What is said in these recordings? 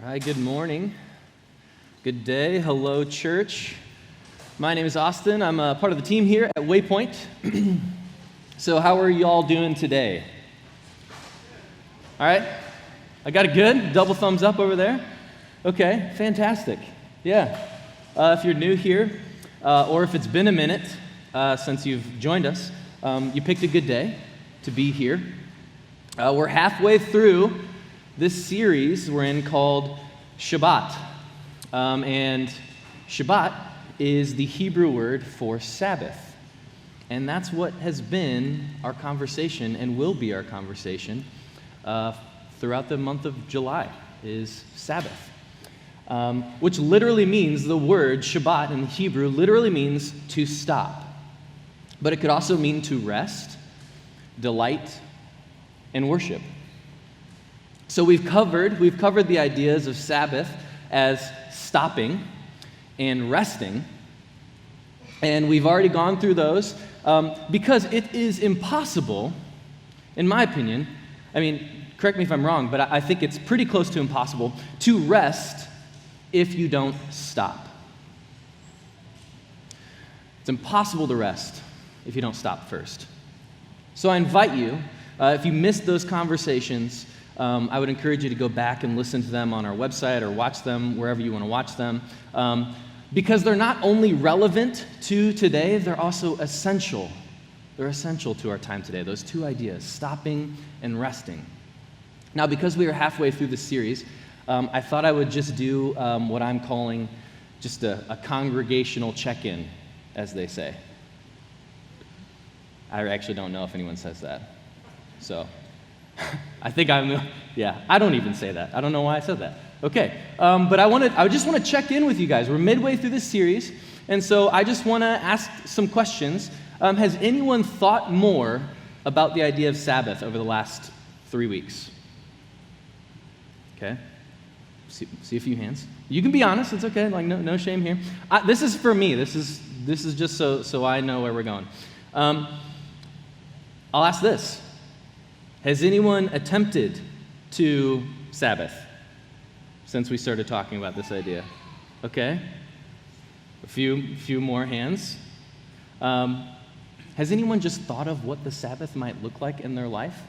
Hi, good morning. Good day. Hello, church. My name is Austin. I'm a part of the team here at Waypoint. So how are you all doing today? All right? I got it good? Double thumbs up over there? Okay, fantastic. Yeah. If you're new here, or if it's been a minute since you've joined us, you picked a good day to be here. We're halfway through this series we're in called Shabbat. And Shabbat is the Hebrew word for Sabbath. And that's what has been our conversation and will be our conversation throughout the month of July, is Sabbath. Which literally means, the word Shabbat in Hebrew literally means to stop. But it could also mean to rest, delight, and worship. So we've covered the ideas of Sabbath as stopping and resting, and we've already gone through those because it is impossible, in my opinion, correct me if I'm wrong, but I think it's pretty close to impossible to rest if you don't stop. It's impossible to rest if you don't stop first. So I invite you, if you missed those conversations, I would encourage you to go back and listen to them on our website or watch them wherever you want to watch them, because they're not only relevant to today, they're also essential. They're essential to our time today, those two ideas, stopping and resting. Now, because we are halfway through this series, I thought I would just do what I'm calling just a congregational check-in, as they say. I actually don't know if anyone says that. So I think I don't even say that. I don't know why I said that. Okay, but I just want to check in with you guys. We're midway through this series, and so I just want to ask some questions. Has anyone thought more about the idea of Sabbath over the last 3 weeks? Okay, see a few hands. You can be honest. It's okay. Like no shame here. This is for me. This is just so I know where we're going. I'll ask this. Has anyone attempted to Sabbath since we started talking about this idea? Okay. A few more hands. Has anyone just thought of what the Sabbath might look like in their life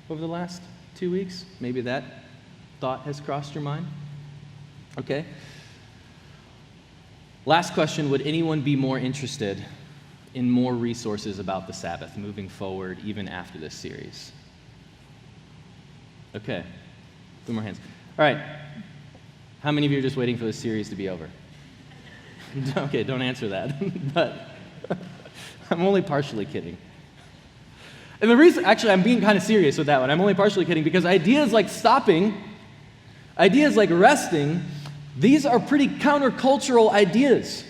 over the last 2 weeks? Maybe that thought has crossed your mind? Okay. Last question, would anyone be more interested in more resources about the Sabbath moving forward even after this series? Okay, 2 more hands. All right, how many of you are just waiting for this series to be over? Okay, don't answer that, but I'm only partially kidding. And the reason, actually, I'm being kind of serious with that one. I'm only partially kidding because ideas like stopping, ideas like resting, these are pretty countercultural ideas.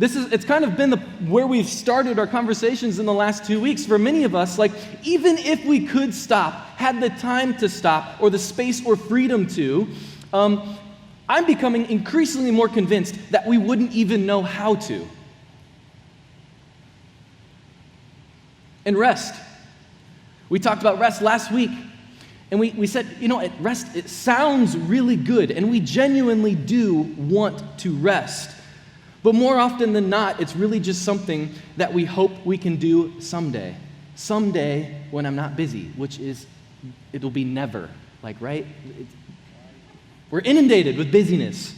It's kind of been where we've started our conversations in the last 2 weeks. For many of us, even if we could stop, had the time to stop, or the space or freedom to, I'm becoming increasingly more convinced that we wouldn't even know how to. And rest. We talked about rest last week, and we said, rest, it sounds really good, and we genuinely do want to rest. But more often than not, it's really just something that we hope we can do someday. Someday when I'm not busy, it'll be never. Right? We're inundated with busyness.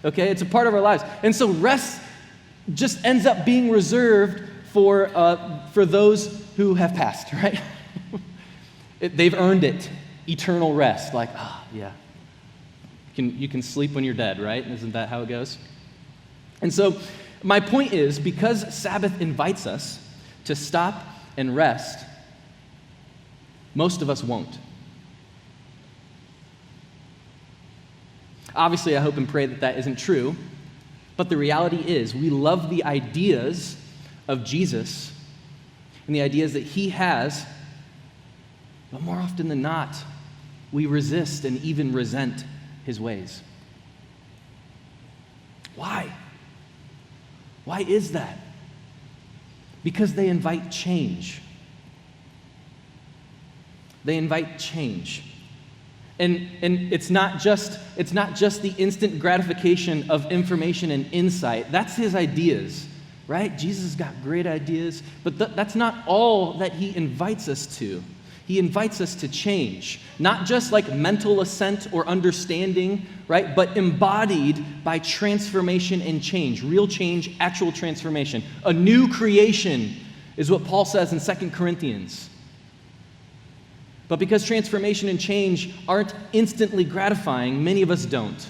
Okay? It's a part of our lives. And so rest just ends up being reserved for those who have passed, right? They've earned it. Eternal rest. Yeah. You can sleep when you're dead, right? Isn't that how it goes? And so my point is, because Sabbath invites us to stop and rest, most of us won't. Obviously, I hope and pray that isn't true, but the reality is we love the ideas of Jesus and the ideas that he has, but more often than not, we resist and even resent his ways. Why? Why is that? Because they invite change. They invite change. And it's not just the instant gratification of information and insight. That's his ideas, right? Jesus has got great ideas, but that's not all that he invites us to. He invites us to change, not just like mental assent or understanding, right? But embodied by transformation and change, real change, actual transformation. A new creation is what Paul says in 2 Corinthians. But because transformation and change aren't instantly gratifying, many of us don't.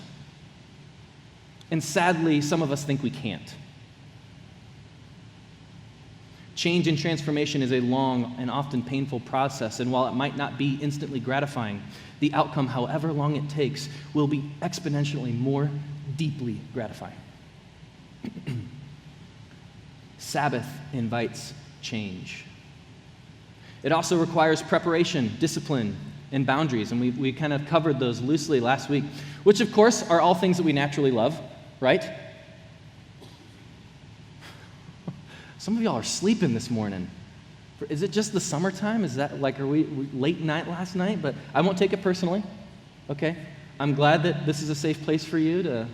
And sadly, some of us think we can't. Change and transformation is a long and often painful process, and while it might not be instantly gratifying, the outcome, however long it takes, will be exponentially more deeply gratifying. Sabbath invites change. It also requires preparation, discipline, and boundaries, and we kind of covered those loosely last week, which of course are all things that we naturally love, right? Some of y'all are sleeping this morning. Is it just the summertime? Is that like, are we late night last night? But I won't take it personally, okay? I'm glad that this is a safe place for you to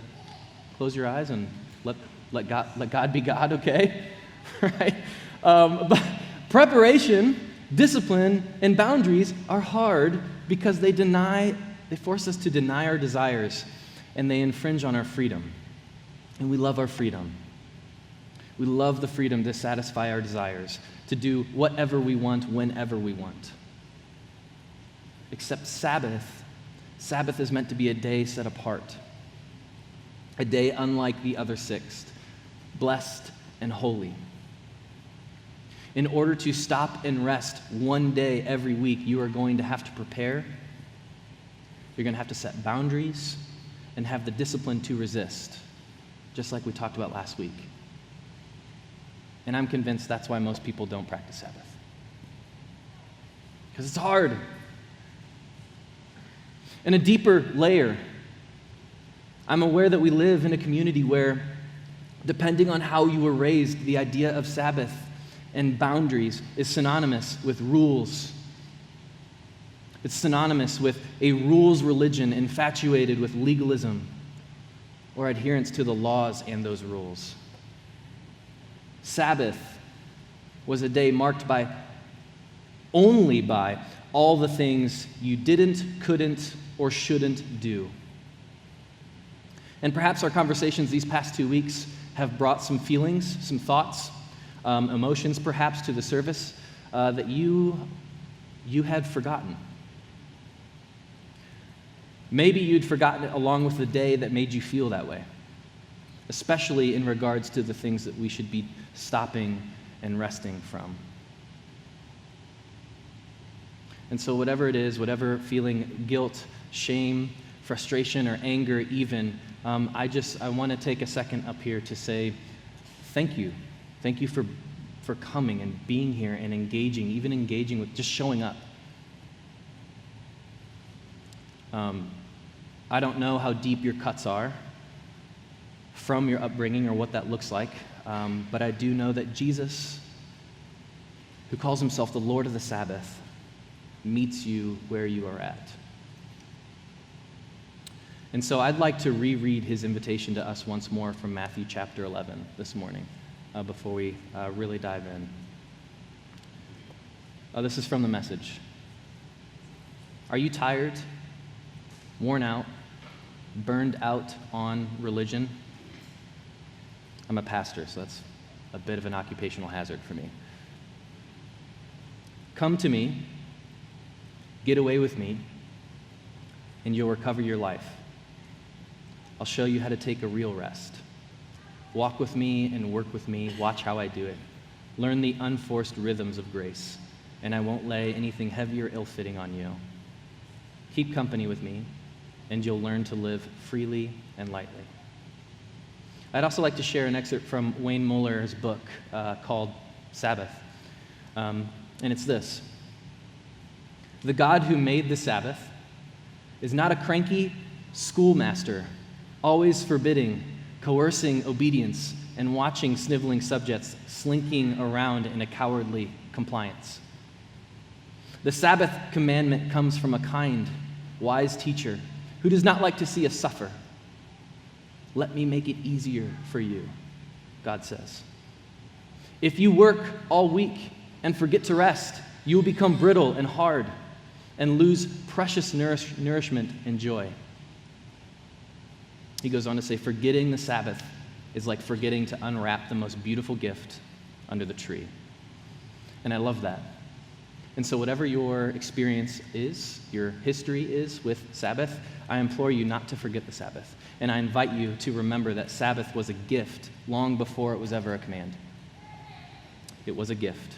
close your eyes and let God be God, okay? Right? But preparation, discipline, and boundaries are hard because they force us to deny our desires, and they infringe on our freedom. And we love our freedom. We love the freedom to satisfy our desires, to do whatever we want, whenever we want. Except Sabbath is meant to be a day set apart, a day unlike the other 6, blessed and holy. In order to stop and rest one day every week, you are going to have to prepare. You're going to have to set boundaries and have the discipline to resist, just like we talked about last week. And I'm convinced that's why most people don't practice Sabbath. Because it's hard. And a deeper layer, I'm aware that we live in a community where, depending on how you were raised, the idea of Sabbath and boundaries is synonymous with rules. It's synonymous with a rules religion infatuated with legalism or adherence to the laws and those rules. Sabbath was a day marked only by all the things you didn't, couldn't, or shouldn't do. And perhaps our conversations these past 2 weeks have brought some feelings, some thoughts, emotions perhaps to the surface that you had forgotten. Maybe you'd forgotten it along with the day that made you feel that way, especially in regards to the things that we should be stopping and resting from. And so whatever it is, whatever feeling, guilt, shame, frustration, or anger even, I want to take a second up here to say thank you. Thank you for coming and being here and even engaging with just showing up. I don't know how deep your cuts are from your upbringing or what that looks like, but I do know that Jesus, who calls himself the Lord of the Sabbath, meets you where you are at. And so I'd like to reread his invitation to us once more from Matthew chapter 11 this morning before we really dive in. This is from the Message. Are you tired, worn out, burned out on religion? I'm a pastor, so that's a bit of an occupational hazard for me. Come to me, get away with me, and you'll recover your life. I'll show you how to take a real rest. Walk with me and work with me. Watch how I do it. Learn the unforced rhythms of grace, and I won't lay anything heavy or ill-fitting on you. Keep company with me, and you'll learn to live freely and lightly. I'd also like to share an excerpt from Wayne Muller's book called Sabbath, and it's this. The God who made the Sabbath is not a cranky schoolmaster, always forbidding, coercing obedience, and watching sniveling subjects slinking around in a cowardly compliance. The Sabbath commandment comes from a kind, wise teacher, who does not like to see us suffer. Let me make it easier for you, God says. If you work all week and forget to rest, you will become brittle and hard and lose precious nourishment and joy. He goes on to say, forgetting the Sabbath is like forgetting to unwrap the most beautiful gift under the tree. And I love that. And so whatever your experience is, your history is with Sabbath, I implore you not to forget the Sabbath. And I invite you to remember that Sabbath was a gift long before it was ever a command. It was a gift.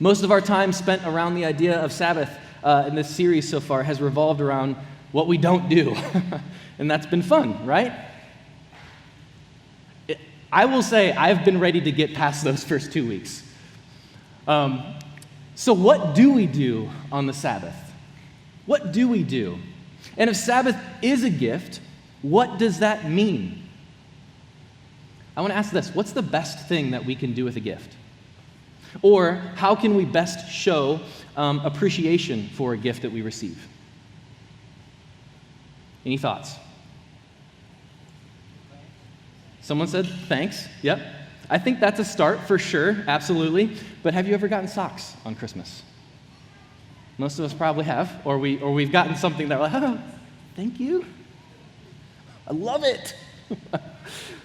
Most of our time spent around the idea of Sabbath in this series so far has revolved around what we don't do. And that's been fun, right? I will say I've been ready to get past those first 2 weeks. So what do we do on the Sabbath? What do we do? And if Sabbath is a gift, what does that mean? I want to ask this: what's the best thing that we can do with a gift? Or how can we best show appreciation for a gift that we receive? Any thoughts? Someone said thanks. Yep. I think that's a start for sure, absolutely. But have you ever gotten socks on Christmas? Most of us probably have, or we've gotten something that we're like, oh, thank you. I love it.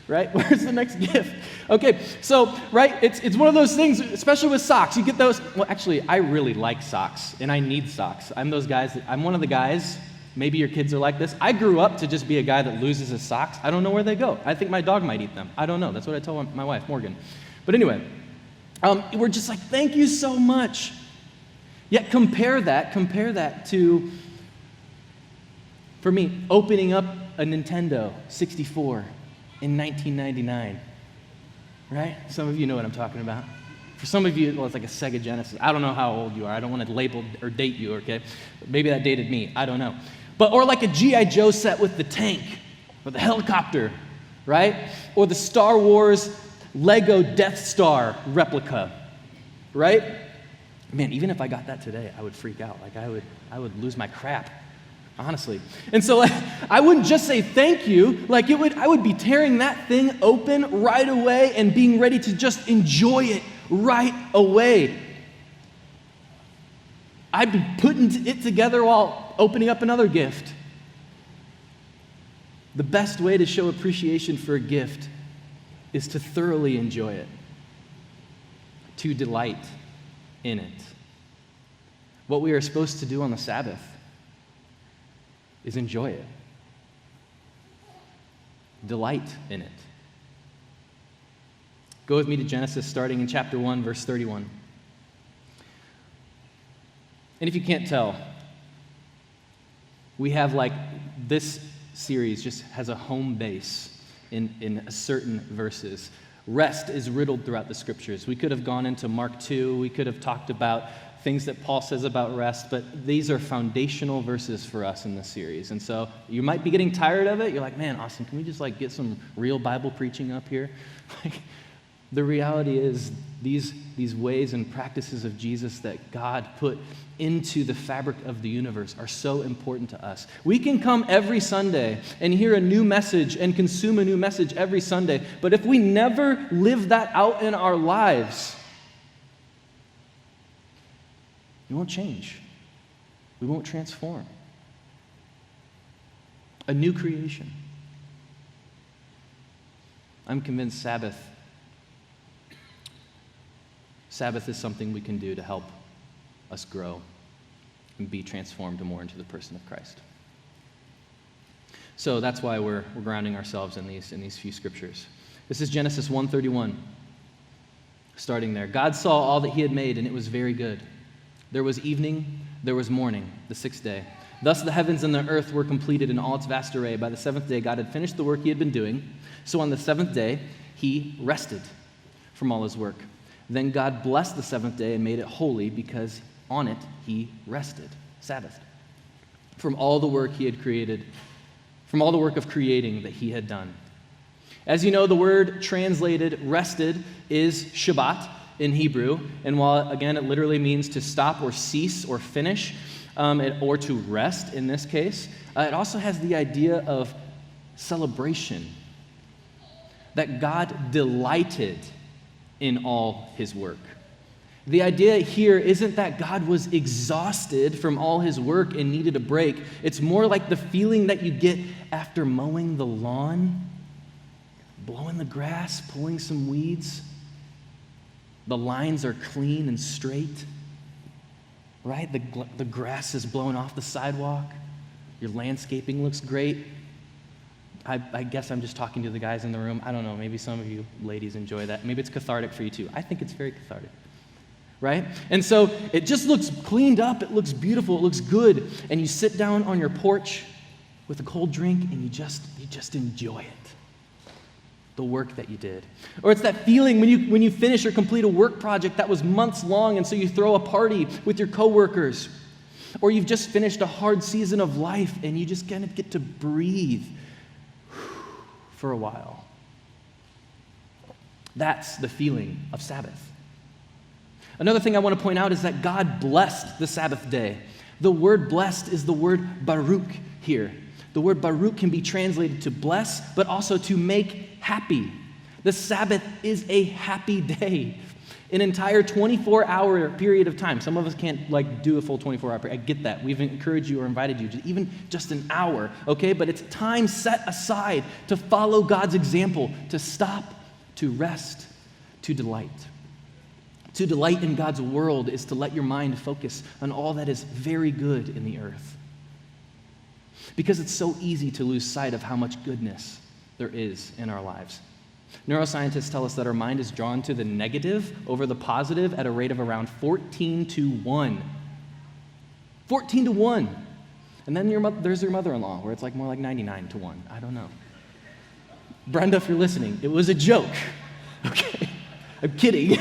Right? Where's the next gift? Okay, so, right, it's one of those things, especially with socks. You get those, well, actually, I really like socks, and I need socks. I'm one of the guys, maybe your kids are like this. I grew up to just be a guy that loses his socks. I don't know where they go. I think my dog might eat them. I don't know. That's what I tell my wife, Morgan. But anyway, we're just like, thank you so much. Yet compare that to, for me, opening up a Nintendo 64 in 1999, right? Some of you know what I'm talking about. For some of you, well, it's like a Sega Genesis. I don't know how old you are. I don't want to label or date you, okay? Maybe that dated me. I don't know. Or like a G.I. Joe set with the tank or the helicopter, right? Or the Star Wars Lego Death Star replica, right? Man, even if I got that today, I would freak out. Like I would lose my crap. Honestly. And so I wouldn't just say thank you, I would be tearing that thing open right away and being ready to just enjoy it right away. I'd be putting it together while opening up another gift. The best way to show appreciation for a gift is to thoroughly enjoy it, to delight in it. What we are supposed to do on the Sabbath is enjoy it. Delight in it. Go with me to Genesis, starting in chapter 1, verse 31. And if you can't tell, we have this series just has a home base in certain verses. Rest is riddled throughout the scriptures. We could have gone into Mark 2. We could have talked about things that Paul says about rest, but these are foundational verses for us in this series. And so you might be getting tired of it. You're like, man, Austin, can we just get some real Bible preaching up here? The reality is these ways and practices of Jesus that God put into the fabric of the universe are so important to us. We can come every Sunday and hear a new message and consume a new message every Sunday, but if we never live that out in our lives, we won't change. We won't transform. A new creation. I'm convinced Sabbath is something we can do to help us grow and be transformed more into the person of Christ. So that's why we're grounding ourselves in these few scriptures. This is Genesis 1:31, starting there. God saw all that he had made, and it was very good. There was evening, there was morning, the sixth day. Thus the heavens and the earth were completed in all its vast array. By the seventh day, God had finished the work he had been doing. So on the seventh day, he rested from all his work. Then God blessed the seventh day and made it holy because on it he rested, Sabbath, from all the work he had created, from all the work of creating that he had done. As you know, the word translated rested is Shabbat in Hebrew, and while, again, it literally means to stop or cease or finish, or to rest in this case. It also has the idea of celebration, that God delighted in all his work. The idea here isn't that God was exhausted from all his work and needed a break. It's more like the feeling that you get after mowing the lawn, blowing the grass, pulling some weeds. The lines are clean and straight, right? The grass is blown off the sidewalk. Your landscaping looks great. I guess I'm just talking to the guys in the room. I don't know, maybe some of you ladies enjoy that. Maybe it's cathartic for you too. I think it's very cathartic, right? And so it just looks cleaned up. It looks beautiful. It looks good. And you sit down on your porch with a cold drink and you just enjoy it, the work that you did. Or it's that feeling when you finish or complete a work project that was months long, and so you throw a party with your coworkers. Or you've just finished a hard season of life and you just kind of get to breathe for a while. That's the feeling of Sabbath. Another thing I want to point out is that God blessed the Sabbath day. The word blessed is the word Baruch here. The word Baruch can be translated to bless, but also to make happy. The Sabbath is a happy day. An entire 24-hour period of time. Some of us can't do a full 24-hour period. I get that. We've encouraged you or invited you to even just an hour, okay? But it's time set aside to follow God's example, to stop, to rest, to delight. To delight in God's world is to let your mind focus on all that is very good in the earth. Because it's so easy to lose sight of how much goodness there is in our lives. Neuroscientists tell us that our mind is drawn to the negative over the positive at a rate of around 14 to 1. 14 to 1. And then there's your mother-in-law, where it's more like 99 to 1. I don't know. Brenda, if you're listening, it was a joke. Okay? I'm kidding.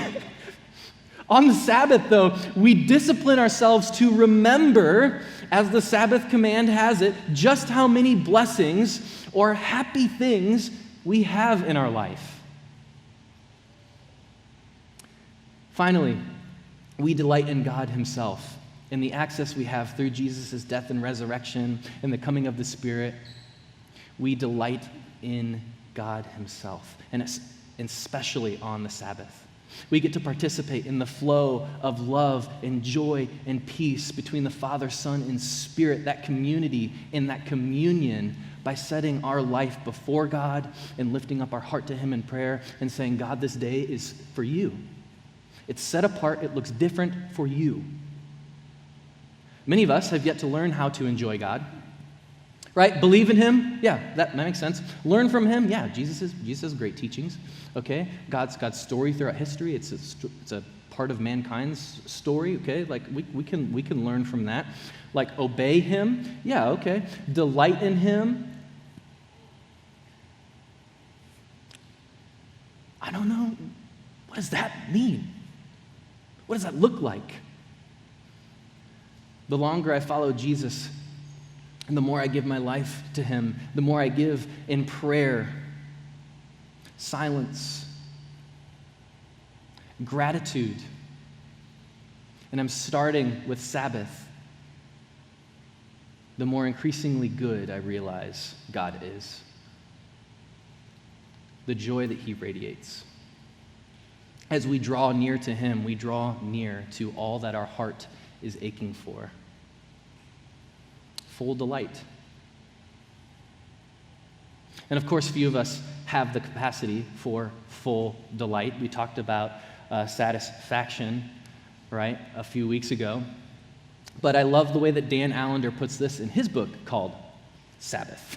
On the Sabbath, though, we discipline ourselves to remember, as the Sabbath command has it, just how many blessings or happy things we have in our life. Finally, we delight in God himself, in the access we have through Jesus' death and resurrection, and the coming of the Spirit. We delight in God himself, and especially on the Sabbath. We get to participate in the flow of love and joy and peace between the Father, Son, and Spirit, that community and that communion, by setting our life before God and lifting up our heart to him in prayer and saying, God, this day is for you. It's set apart. It looks different for you. Many of us have yet to learn how to enjoy God. Right? Believe in him? Yeah, that makes sense. Learn from him? Yeah, Jesus has great teachings. Okay? God's story throughout history. It's a part of mankind's story. Okay? We can learn from that. Obey him? Yeah, okay. Delight in him? I don't know. What does that mean? What does that look like? The longer I follow Jesus, and the more I give my life to him, the more I give in prayer, silence, gratitude, and I'm starting with Sabbath, the more increasingly good I realize God is. The joy that he radiates. As we draw near to him, we draw near to all that our heart is aching for. Full delight. And of course, few of us have the capacity for full delight. We talked about satisfaction, right, a few weeks ago. But I love the way that Dan Allender puts this in his book called Sabbath.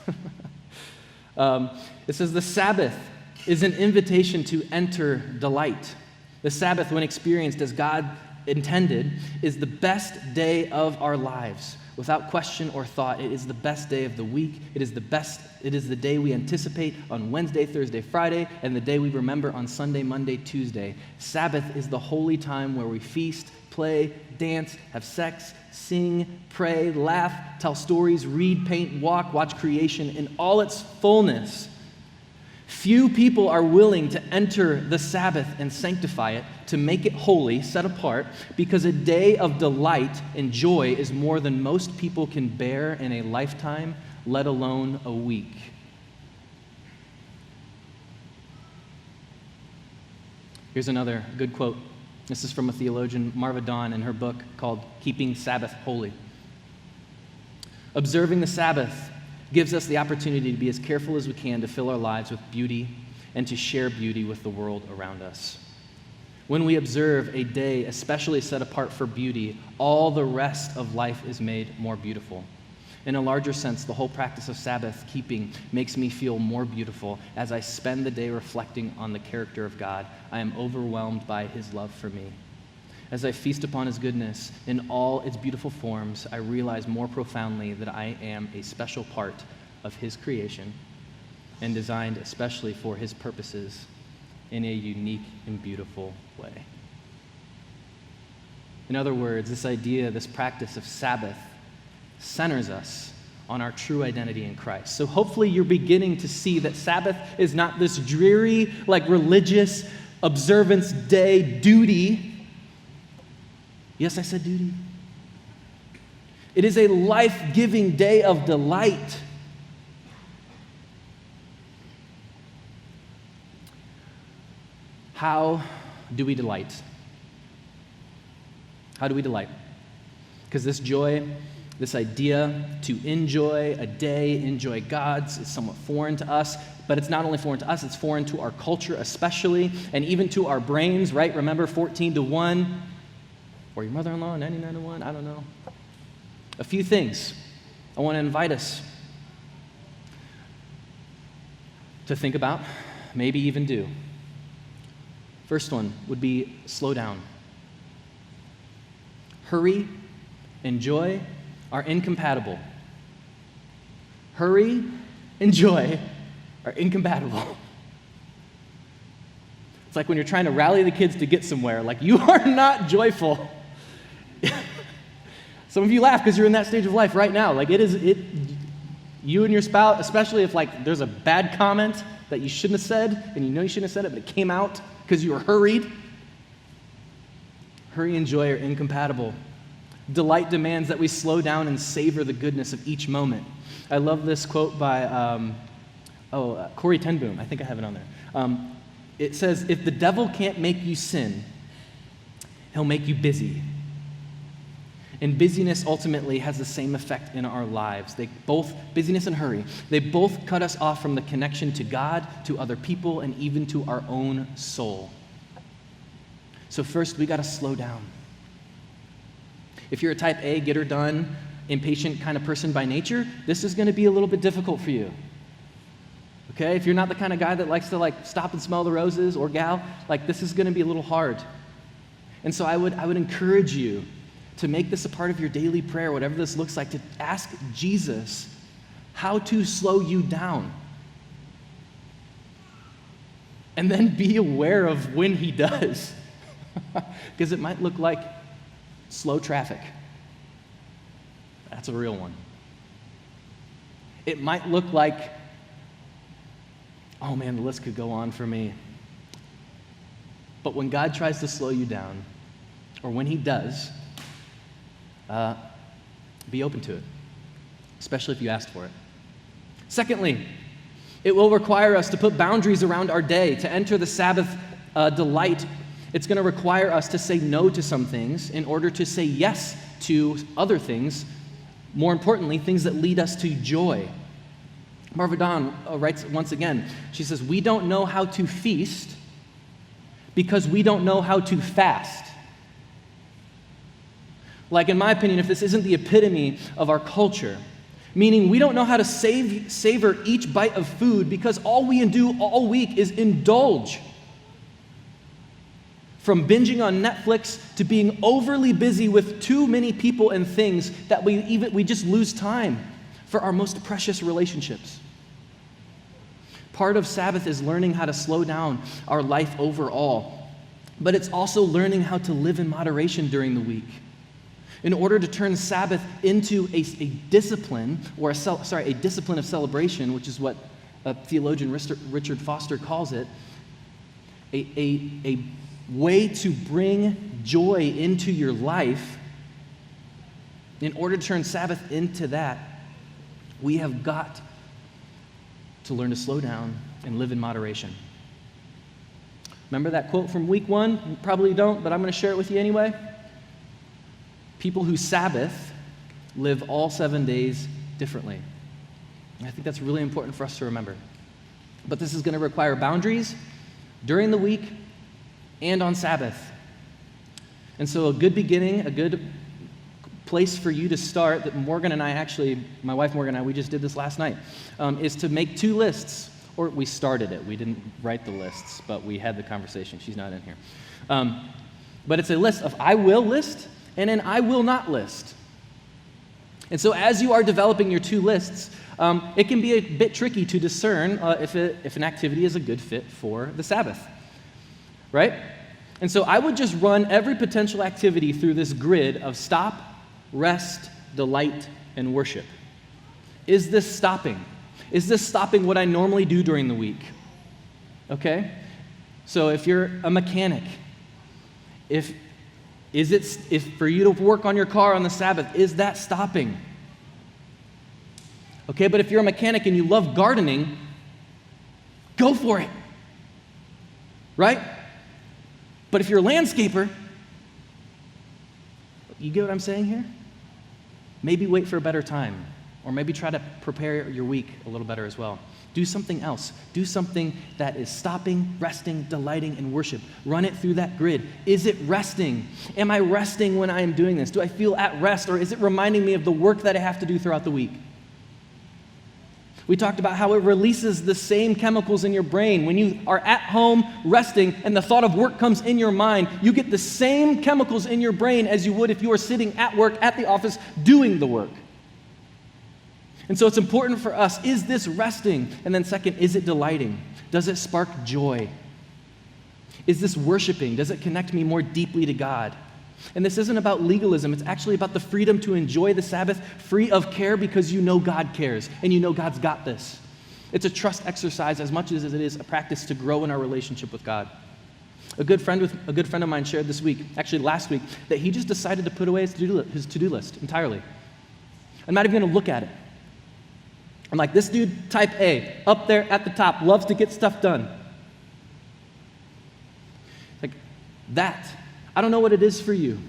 It says, the Sabbath is an invitation to enter delight. The Sabbath, when experienced as God intended, is the best day of our lives. Without question or thought, it is the best day of the week. It is the day we anticipate on Wednesday, Thursday, Friday, and the day we remember on Sunday, Monday, Tuesday. Sabbath is the holy time where we feast, play, dance, have sex, sing, pray, laugh, tell stories, read, paint, walk, watch creation in all its fullness. Few people are willing to enter the Sabbath and sanctify it, to make it holy, set apart, because a day of delight and joy is more than most people can bear in a lifetime, let alone a week. Here's another good quote. This is from a theologian, Marva Dawn, in her book called Keeping Sabbath Holy. Observing the Sabbath gives us the opportunity to be as careful as we can to fill our lives with beauty and to share beauty with the world around us. When we observe a day especially set apart for beauty, all the rest of life is made more beautiful. In a larger sense, the whole practice of Sabbath keeping makes me feel more beautiful as I spend the day reflecting on the character of God. I am overwhelmed by his love for me. As I feast upon his goodness in all its beautiful forms, I realize more profoundly that I am a special part of his creation and designed especially for his purposes in a unique and beautiful way. In other words, this idea, this practice of Sabbath centers us on our true identity in Christ. So hopefully you're beginning to see that Sabbath is not this dreary, religious observance day duty. Yes, I said duty. It is a life-giving day of delight. How do we delight? How do we delight? Because this joy, this idea to enjoy a day, enjoy God's, is somewhat foreign to us, but it's not only foreign to us, it's foreign to our culture especially, and even to our brains, right? Remember 14-1, or your mother-in-law, 99-1, I don't know. A few things I want to invite us to think about, maybe even do. First one would be slow down. Hurry and joy are incompatible. Hurry and joy are incompatible. It's like when you're trying to rally the kids to get somewhere, you are not joyful. Some of you laugh because you're in that stage of life right now. You and your spouse, especially if there's a bad comment that you shouldn't have said, and you know you shouldn't have said it, but it came out because you were hurried. Hurry and joy are incompatible. Delight demands that we slow down and savor the goodness of each moment. I love this quote by Corrie ten Boom. I think I have it on there. It says, "If the devil can't make you sin, he'll make you busy." And busyness ultimately has the same effect in our lives. Busyness and hurry, they both cut us off from the connection to God, to other people, and even to our own soul. So first, we got to slow down. If you're a type A, get her done, impatient kind of person by nature, this is going to be a little bit difficult for you. Okay? If you're not the kind of guy that likes to stop and smell the roses, or gal, this is going to be a little hard. And so I would encourage you to make this a part of your daily prayer, whatever this looks like, to ask Jesus how to slow you down. And then be aware of when he does. Because it might look like slow traffic. That's a real one. It might look like, oh man, the list could go on for me. But when God tries to slow you down, or when he does, be open to it, especially if you asked for it. Secondly, it will require us to put boundaries around our day. To enter the Sabbath delight, it's going to require us to say no to some things in order to say yes to other things, more importantly, things that lead us to joy. Marva Dawn writes once again, she says, "We don't know how to feast because we don't know how to fast." In my opinion, if this isn't the epitome of our culture, meaning we don't know how to savor each bite of food because all we do all week is indulge. From binging on Netflix to being overly busy with too many people and things that we just lose time for our most precious relationships. Part of Sabbath is learning how to slow down our life overall, but it's also learning how to live in moderation during the week. In order to turn Sabbath into a discipline, or a discipline of celebration, which is what theologian Richard Foster calls it, a way to bring joy into your life. In order to turn Sabbath into that, we have got to learn to slow down and live in moderation. Remember that quote from week 1? You probably don't, but I'm going to share it with you anyway. People who Sabbath live all 7 days differently. And I think that's really important for us to remember. But this is going to require boundaries during the week and on Sabbath. And so a good beginning, a good place for you to start, that Morgan and I actually, my wife Morgan and I, we just did this last night, is to make 2 lists. Or we started it. We didn't write the lists, but we had the conversation. She's not in here. But it's a list of I will list and an I will not list. And so as you are developing your 2 lists, it can be a bit tricky to discern if an activity is a good fit for the Sabbath, right? And so I would just run every potential activity through this grid of stop, rest, delight, and worship. Is this stopping? Is this stopping what I normally do during the week? Okay? So if you're a mechanic, if for you to work on your car on the Sabbath, is that stopping? Okay, but if you're a mechanic and you love gardening, go for it. Right? But if you're a landscaper, you get what I'm saying here? Maybe wait for a better time. Or maybe try to prepare your week a little better as well. Do something else. Do something that is stopping, resting, delighting, and worship. Run it through that grid. Is it resting? Am I resting when I am doing this? Do I feel at rest, or is it reminding me of the work that I have to do throughout the week? We talked about how it releases the same chemicals in your brain. When you are at home resting and the thought of work comes in your mind, you get the same chemicals in your brain as you would if you were sitting at work, at the office, doing the work. And so it's important for us, is this resting? And then second, is it delighting? Does it spark joy? Is this worshiping? Does it connect me more deeply to God? And this isn't about legalism. It's actually about the freedom to enjoy the Sabbath free of care because you know God cares and you know God's got this. It's a trust exercise as much as it is a practice to grow in our relationship with God. A good friend of mine shared this week, actually last week, that he just decided to put away his to-do list entirely. I'm not even going to look at it. I'm like, this dude, type A, up there at the top, loves to get stuff done. Like that. I don't know what it is for you,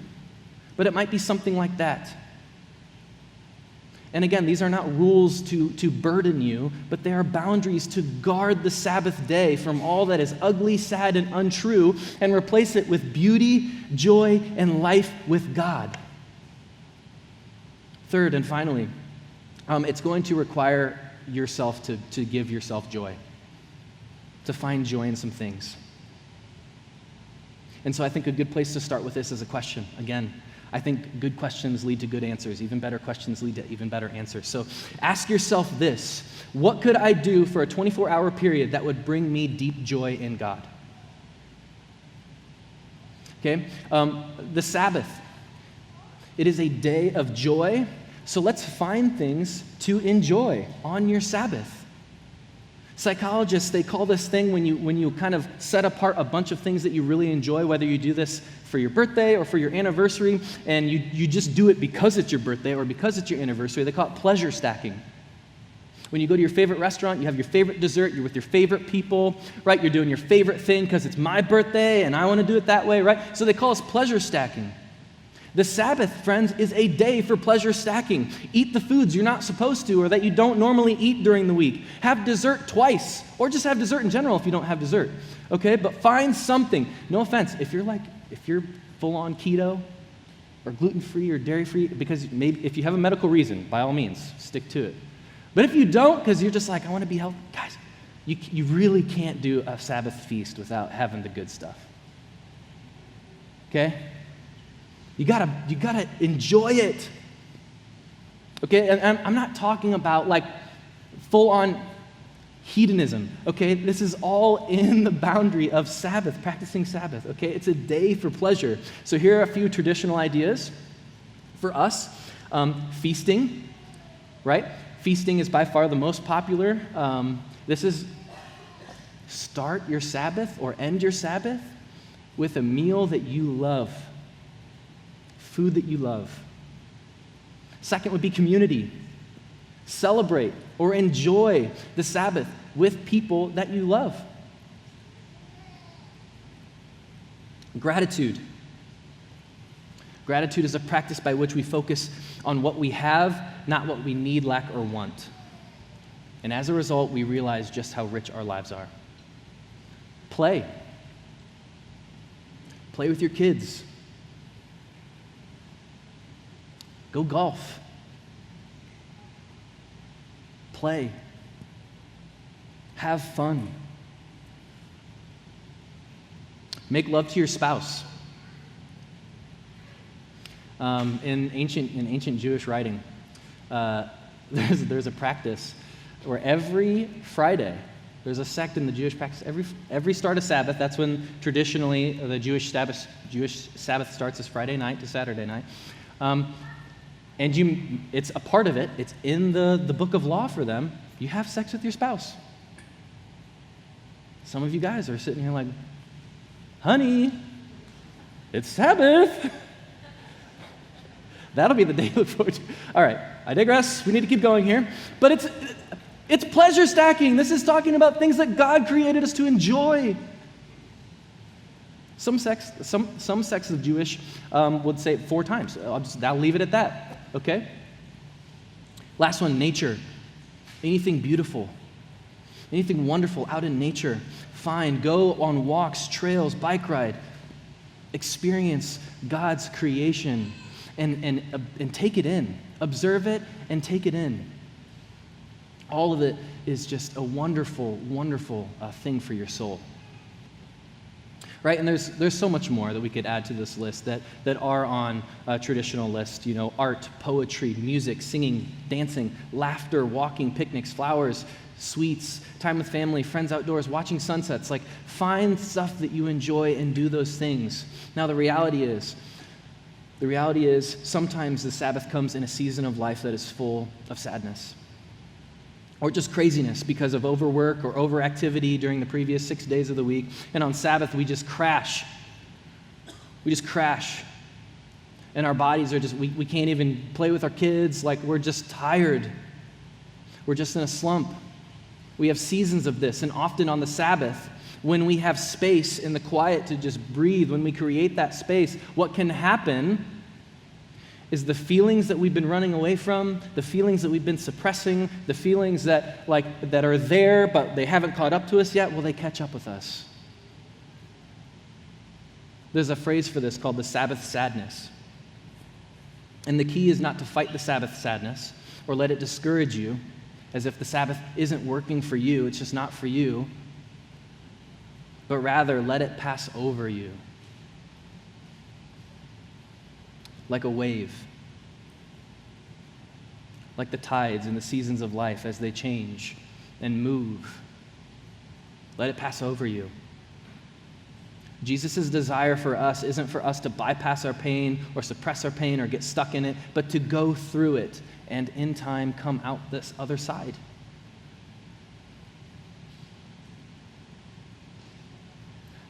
but it might be something like that. And again, these are not rules to burden you, but they are boundaries to guard the Sabbath day from all that is ugly, sad, and untrue, and replace it with beauty, joy, and life with God. Third and finally, it's going to require yourself to give yourself joy, to find joy in some things. And so I think a good place to start with this is a question. Again, I think good questions lead to good answers. Even better questions lead to even better answers. So ask yourself this: what could I do for a 24-hour period that would bring me deep joy in God? Okay? The Sabbath. It is a day of joy. So let's find things to enjoy on your Sabbath. Psychologists, they call this thing when you kind of set apart a bunch of things that you really enjoy, whether you do this for your birthday or for your anniversary, and you just do it because it's your birthday or because it's your anniversary. They call it pleasure stacking. When you go to your favorite restaurant, you have your favorite dessert, you're with your favorite people, right? You're doing your favorite thing because it's my birthday and I want to do it that way, right? So they call us pleasure stacking. The Sabbath, friends, is a day for pleasure stacking. Eat the foods you're not supposed to or that you don't normally eat during the week. Have dessert twice, or just have dessert in general if you don't have dessert, okay? But find something. No offense, if you're full-on keto or gluten-free or dairy-free, because maybe if you have a medical reason, by all means, stick to it. But if you don't, because you're just like, I want to be healthy, guys, you really can't do a Sabbath feast without having the good stuff, okay? You gotta enjoy it. Okay, and I'm not talking about like full-on hedonism. Okay, this is all in the boundary of Sabbath, practicing Sabbath. Okay, it's a day for pleasure. So here are a few traditional ideas for us. Feasting, right? Feasting is by far the most popular. This is start your Sabbath or end your Sabbath with a meal that you love, food that you love. Second would be community. Celebrate or enjoy the Sabbath with people that you love. Gratitude. Gratitude is a practice by which we focus on what we have, not what we need, lack, or want. And as a result, we realize just how rich our lives are. Play. Play with your kids. Go golf. Play. Have fun. Make love to your spouse. In ancient Jewish writing, there's a practice where every Friday, there's a sect in the Jewish practice, every start of Sabbath, that's when traditionally the Jewish Sabbath starts as Friday night to Saturday night. It's a part of it, it's in the book of law for them, you have sex with your spouse. Some of you guys are sitting here like, honey, it's Sabbath. That'll be the day to look forward to. All right, I digress. We need to keep going here. But it's pleasure stacking. This is talking about things that God created us to enjoy. Some sects of Jewish would say it 4 times. I'll leave it at that, okay? Last one, nature. Anything beautiful, anything wonderful out in nature, find. Go on walks, trails, bike ride. Experience God's creation. And take it in. Observe it and take it in. All of it is just a wonderful, wonderful thing for your soul. Right? And there's so much more that we could add to this list that are on a traditional list. You know, art, poetry, music, singing, dancing, laughter, walking, picnics, flowers, sweets, time with family, friends outdoors, watching sunsets. Like, find stuff that you enjoy and do those things. Now, the reality is sometimes the Sabbath comes in a season of life that is full of sadness or just craziness because of overwork or overactivity during the previous 6 days of the week. And on Sabbath, we just crash. We just crash. And our bodies are we can't even play with our kids. Like, we're just tired. We're just in a slump. We have seasons of this. And often on the Sabbath, when we have space in the quiet to just breathe, when we create that space, what can happen is the feelings that we've been running away from, the feelings that we've been suppressing, the feelings that are there but they haven't caught up to us yet, well, they catch up with us. There's a phrase for this called the Sabbath sadness. And the key is not to fight the Sabbath sadness or let it discourage you as if the Sabbath isn't working for you, it's just not for you. But rather, let it pass over you like a wave, like the tides in the seasons of life as they change and move. Let it pass over you. Jesus' desire for us isn't for us to bypass our pain or suppress our pain or get stuck in it, but to go through it and in time come out this other side.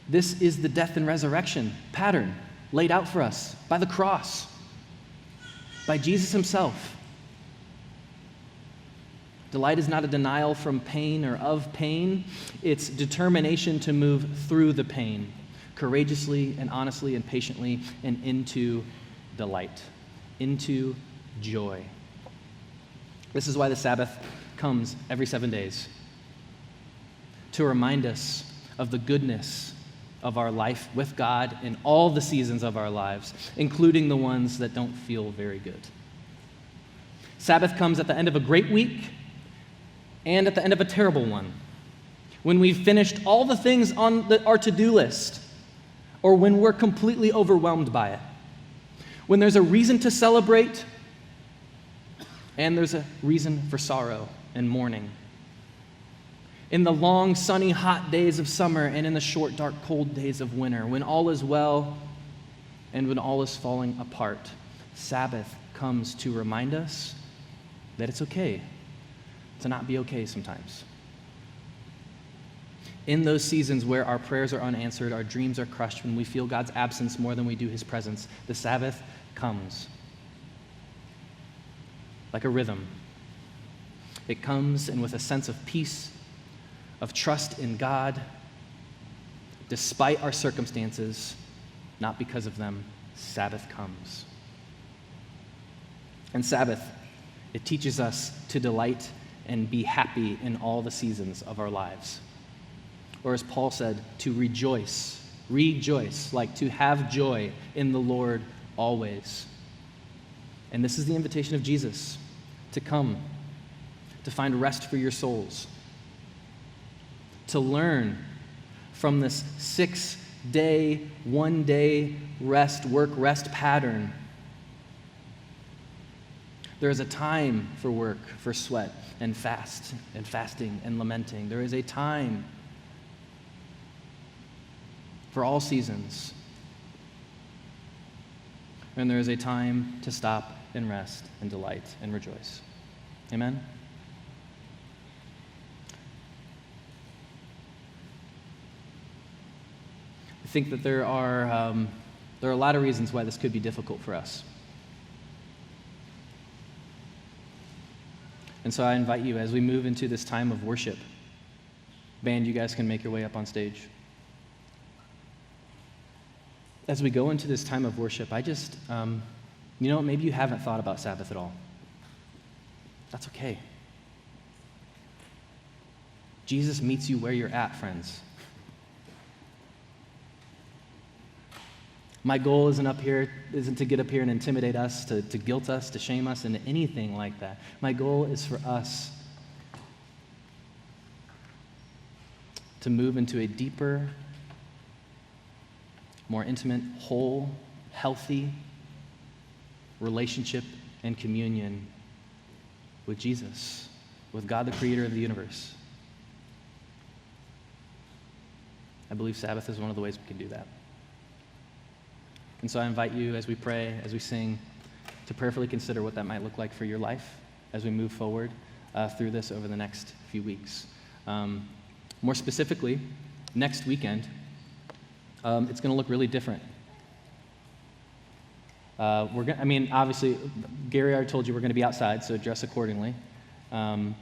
This is the death and resurrection pattern laid out for us by the cross, by Jesus himself. Delight is not a denial from pain or of pain. It's determination to move through the pain, courageously and honestly and patiently, and into delight, into joy. This is why the Sabbath comes every 7 days, to remind us of the goodness of our life with God in all the seasons of our lives, including the ones that don't feel very good. Sabbath comes at the end of a great week and at the end of a terrible one, when we've finished all the things on our to-do list, or when we're completely overwhelmed by it. When there's a reason to celebrate and there's a reason for sorrow and mourning. In the long, sunny, hot days of summer and in the short, dark, cold days of winter, when all is well and when all is falling apart, Sabbath comes to remind us that it's okay to not be okay sometimes. in those seasons where our prayers are unanswered, our dreams are crushed, when we feel God's absence more than we do his presence, the Sabbath comes like a rhythm. It comes, and with a sense of peace, of trust in God, despite our circumstances, not because of them, Sabbath comes. And Sabbath, it teaches us to delight and be happy in all the seasons of our lives. Or as Paul said, to rejoice, like to have joy in the Lord always. And this is the invitation of Jesus, to come, to find rest for your souls, to learn from this 6-day, 1-day work-rest pattern. There is a time for work, for sweat, and fasting, and lamenting. There is a time for all seasons. And there is a time to stop and rest and delight and rejoice. Amen? I think that there are a lot of reasons why this could be difficult for us. And so I invite you, as we move into this time of worship, band, you guys can make your way up on stage. As we go into this time of worship, I just, maybe you haven't thought about Sabbath at all. That's okay. Jesus meets you where you're at, friends. My goal isn't to get up here and intimidate us, to guilt us, to shame us into anything like that. My goal is for us to move into a deeper, more intimate, whole, healthy relationship and communion with Jesus, with God, the creator of the universe. I believe Sabbath is one of the ways we can do that. And so I invite you, as we pray, as we sing, to prayerfully consider what that might look like for your life as we move forward through this over the next few weeks. More specifically, next weekend, it's going to look really different. Obviously, Gary already told you we're going to be outside, so dress accordingly. But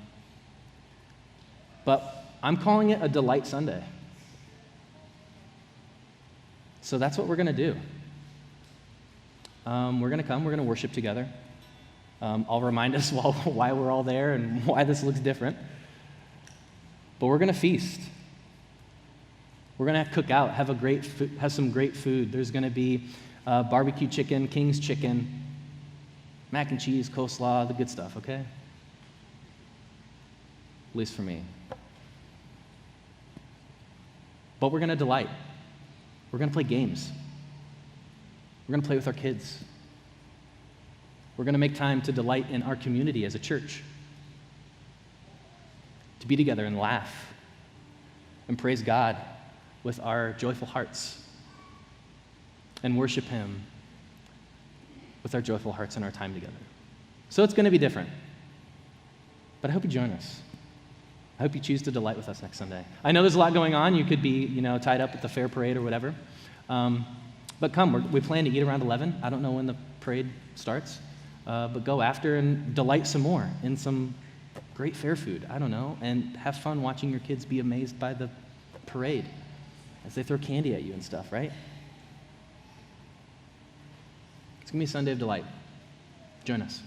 I'm calling it a Delight Sunday. So that's what we're going to do. We're going to come, we're going to worship together. I'll remind us why we're all there and why this looks different. But we're going to feast. We're going to cook out, have some great food. There's going to be barbecue chicken, King's chicken, mac and cheese, coleslaw, the good stuff, okay? At least for me. But we're going to delight. We're going to play games. We're going to play with our kids. We're going to make time to delight in our community as a church, to be together and laugh and praise God with our joyful hearts and worship him with our joyful hearts and our time together. So it's going to be different. But I hope you join us. I hope you choose to delight with us next Sunday. I know there's a lot going on. You could be, tied up at the fair parade or whatever. But come, we plan to eat around 11. I don't know when the parade starts. But go after and delight some more in some great fair food. I don't know. And have fun watching your kids be amazed by the parade as they throw candy at you and stuff, right? It's going to be a Sunday of delight. Join us.